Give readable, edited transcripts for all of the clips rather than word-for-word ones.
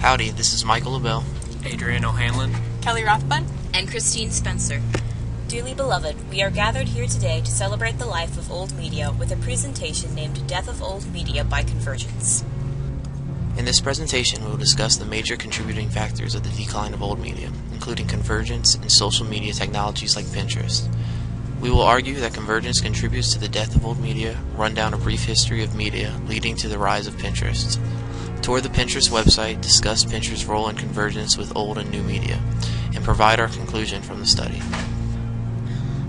Howdy, this is Michael LaBelle. Adrian O'Hanlon. Kelly Rothbun. And Christine Spencer. Dearly beloved, we are gathered here today to celebrate the life of old media with a presentation named Death of Old Media by Convergence. In this presentation, we will discuss the major contributing factors of the decline of old media, including convergence and social media technologies like Pinterest. We will argue that convergence contributes to the death of old media, run down a brief history of media leading to the rise of Pinterest, tour the Pinterest website, discuss Pinterest's role in convergence with old and new media, and provide our conclusion from the study.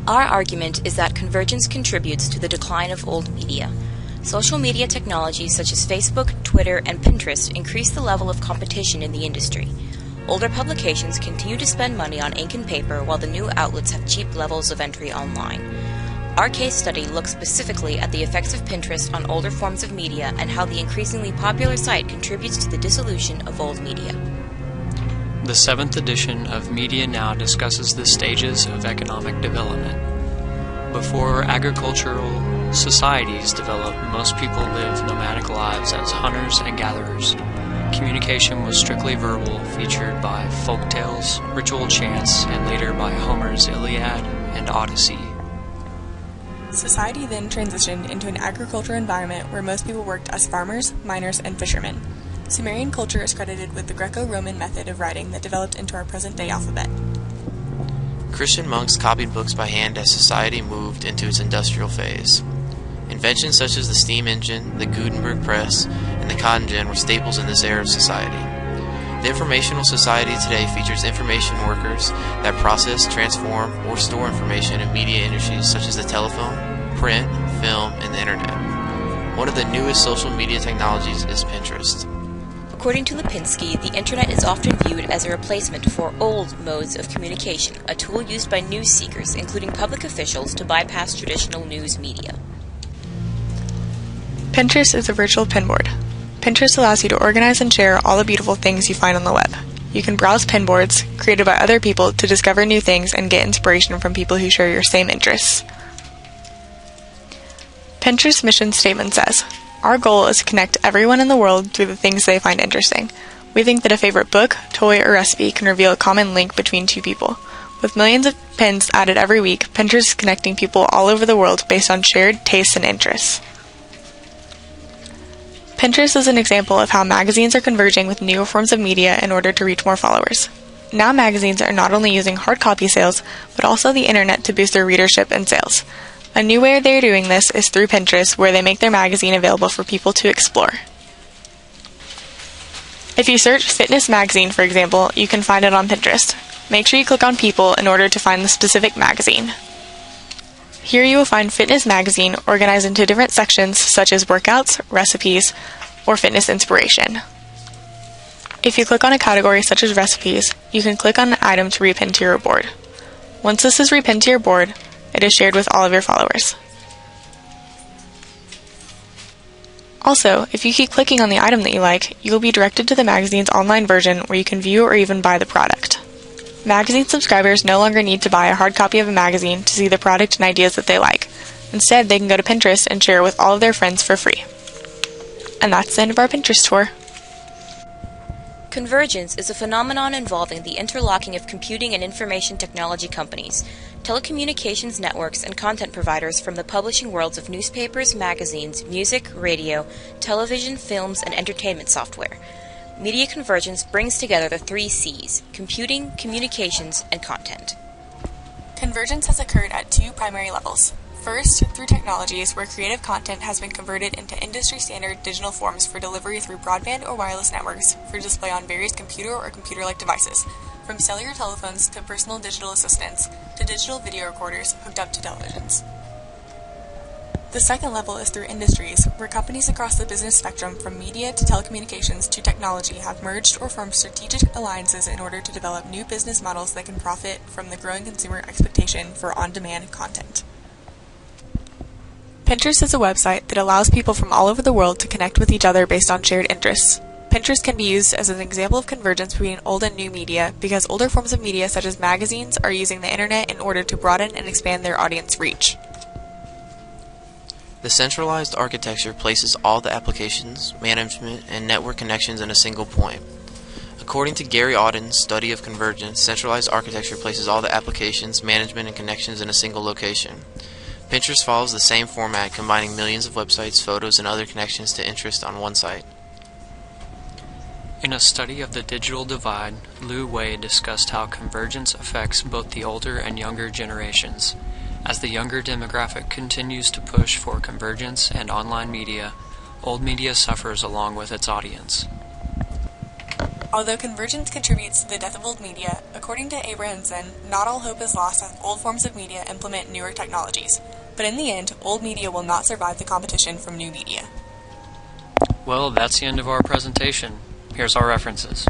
Our argument is that convergence contributes to the decline of old media. Social media technologies such as Facebook, Twitter, and Pinterest increase the level of competition in the industry. Older publications continue to spend money on ink and paper while the new outlets have cheap levels of entry online. Our case study looks specifically at the effects of Pinterest on older forms of media and how the increasingly popular site contributes to the dissolution of old media. The 7th edition of Media Now discusses the stages of economic development. Before agricultural societies developed, most people lived nomadic lives as hunters and gatherers. Communication was strictly verbal, featured by folk tales, ritual chants, and later by Homer's Iliad and Odyssey. Society then transitioned into an agricultural environment where most people worked as farmers, miners, and fishermen. Sumerian culture is credited with the Greco-Roman method of writing that developed into our present-day alphabet. Christian monks copied books by hand as society moved into its industrial phase. Inventions such as the steam engine, the Gutenberg press, and the cotton gin were staples in this era of society. The informational society today features information workers that process, transform, or store information in media industries such as the telephone, print, film, and the internet. One of the newest social media technologies is Pinterest. According to Lipinski, the internet is often viewed as a replacement for old modes of communication, a tool used by news seekers, including public officials, to bypass traditional news media. Pinterest is a virtual pinboard. Pinterest allows you to organize and share all the beautiful things you find on the web. You can browse pinboards created by other people to discover new things and get inspiration from people who share your same interests. Pinterest's mission statement says, "Our goal is to connect everyone in the world through the things they find interesting. We think that a favorite book, toy, or recipe can reveal a common link between two people. With millions of pins added every week, Pinterest is connecting people all over the world based on shared tastes and interests." Pinterest is an example of how magazines are converging with newer forms of media in order to reach more followers. Now magazines are not only using hard copy sales, but also the internet to boost their readership and sales. A new way they are doing this is through Pinterest, where they make their magazine available for people to explore. If you search Fitness Magazine, for example, you can find it on Pinterest. Make sure you click on People in order to find the specific magazine. Here you will find Fitness Magazine organized into different sections such as workouts, recipes, or fitness inspiration. If you click on a category such as recipes, you can click on an item to repin to your board. Once this is repinned to your board, it is shared with all of your followers. Also, if you keep clicking on the item that you like, you will be directed to the magazine's online version where you can view or even buy the product. Magazine subscribers no longer need to buy a hard copy of a magazine to see the product and ideas that they like. Instead, they can go to Pinterest and share with all of their friends for free. And that's the end of our Pinterest tour. Convergence is a phenomenon involving the interlocking of computing and information technology companies, telecommunications networks, and content providers from the publishing worlds of newspapers, magazines, music, radio, television, films, and entertainment software. Media convergence brings together the 3 C's: computing, communications, and content. Convergence has occurred at 2 primary levels. First, through technologies where creative content has been converted into industry-standard digital forms for delivery through broadband or wireless networks for display on various computer or computer-like devices, from cellular telephones to personal digital assistants to digital video recorders hooked up to televisions. The second level is through industries, where companies across the business spectrum from media to telecommunications to technology have merged or formed strategic alliances in order to develop new business models that can profit from the growing consumer expectation for on-demand content. Pinterest is a website that allows people from all over the world to connect with each other based on shared interests. Pinterest can be used as an example of convergence between old and new media because older forms of media such as magazines are using the internet in order to broaden and expand their audience reach. The centralized architecture places all the applications, management, and network connections in a single point. According to Gary Auden's study of convergence, centralized architecture places all the applications, management, and connections in a single location. Pinterest follows the same format, combining millions of websites, photos, and other connections to interest on one site. In a study of the digital divide, Lu Wei discussed how convergence affects both the older and younger generations. As the younger demographic continues to push for convergence and online media, old media suffers along with its audience. Although convergence contributes to the death of old media, according to Abrahamson, not all hope is lost as old forms of media implement newer technologies. But in the end, old media will not survive the competition from new media. Well, that's the end of our presentation. Here's our references.